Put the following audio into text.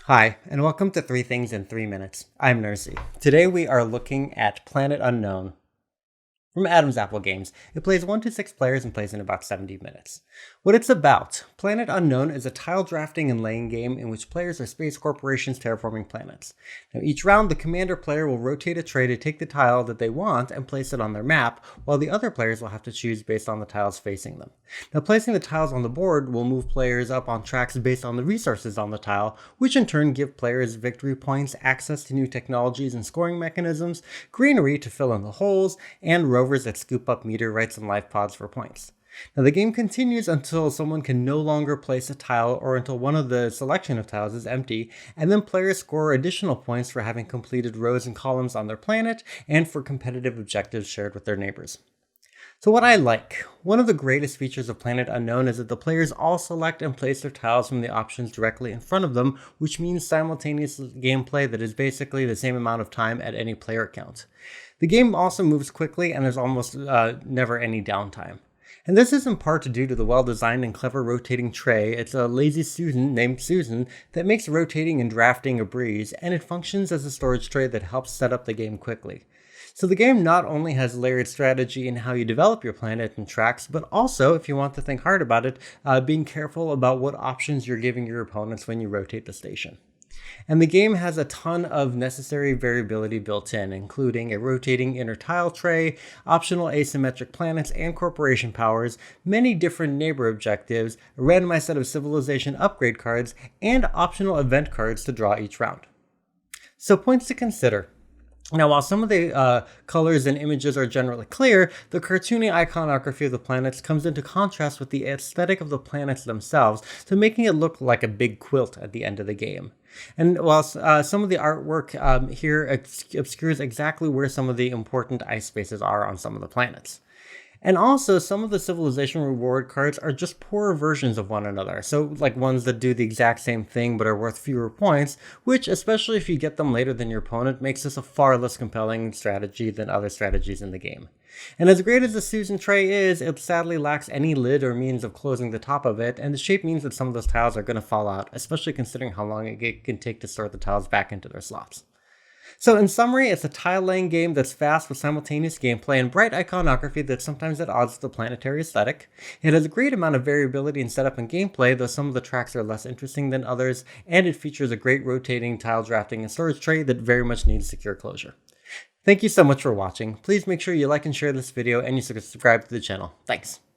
Hi, and welcome to 3 Things in 3 Minutes. I'm Nersi. Today we are looking at Planet Unknown from Adam's Apple Games. It plays 1 to 6 players and plays in about 70 minutes. What it's about: Planet Unknown is a tile drafting and laying game in which players are space corporations terraforming planets. Now each round, the commander player will rotate a tray to take the tile that they want and place it on their map, while the other players will have to choose based on the tiles facing them. Now placing the tiles on the board will move players up on tracks based on the resources on the tile, which in turn give players victory points, access to new technologies and scoring mechanisms, greenery to fill in the holes, and rovers that scoop up meteorites and life pods for points. Now the game continues until someone can no longer place a tile or until one of the selection of tiles is empty, and then players score additional points for having completed rows and columns on their planet and for competitive objectives shared with their neighbors. So what I like: one of the greatest features of Planet Unknown is that the players all select and place their tiles from the options directly in front of them, which means simultaneous gameplay that is basically the same amount of time at any player count. The game also moves quickly and there's almost never any downtime. And this is in part due to the well-designed and clever rotating tray. It's a lazy Susan named Susan that makes rotating and drafting a breeze, and it functions as a storage tray that helps set up the game quickly. So the game not only has layered strategy in how you develop your planet and tracks, but also, if you want to think hard about it, being careful about what options you're giving your opponents when you rotate the station. And the game has a ton of necessary variability built in, including a rotating inner tile tray, optional asymmetric planets and corporation powers, many different neighbor objectives, a randomized set of civilization upgrade cards, and optional event cards to draw each round. So points to consider. Now, while some of the colors and images are generally clear, the cartoony iconography of the planets comes into contrast with the aesthetic of the planets themselves, so making it look like a big quilt at the end of the game. And while some of the artwork here obscures exactly where some of the important ice spaces are on some of the planets. And also, some of the civilization reward cards are just poorer versions of one another. So like ones that do the exact same thing but are worth fewer points, which, especially if you get them later than your opponent, makes this a far less compelling strategy than other strategies in the game. And as great as the Susan tray is, it sadly lacks any lid or means of closing the top of it, and the shape means that some of those tiles are going to fall out, especially considering how long it can take to sort the tiles back into their slots. So in summary, it's a tile-laying game that's fast with simultaneous gameplay and bright iconography that's sometimes at odds with the planetary aesthetic. It has a great amount of variability in setup and gameplay, though some of the tracks are less interesting than others, and it features a great rotating tile drafting and storage tray that very much needs secure closure. Thank you so much for watching. Please make sure you like and share this video and you subscribe to the channel. Thanks.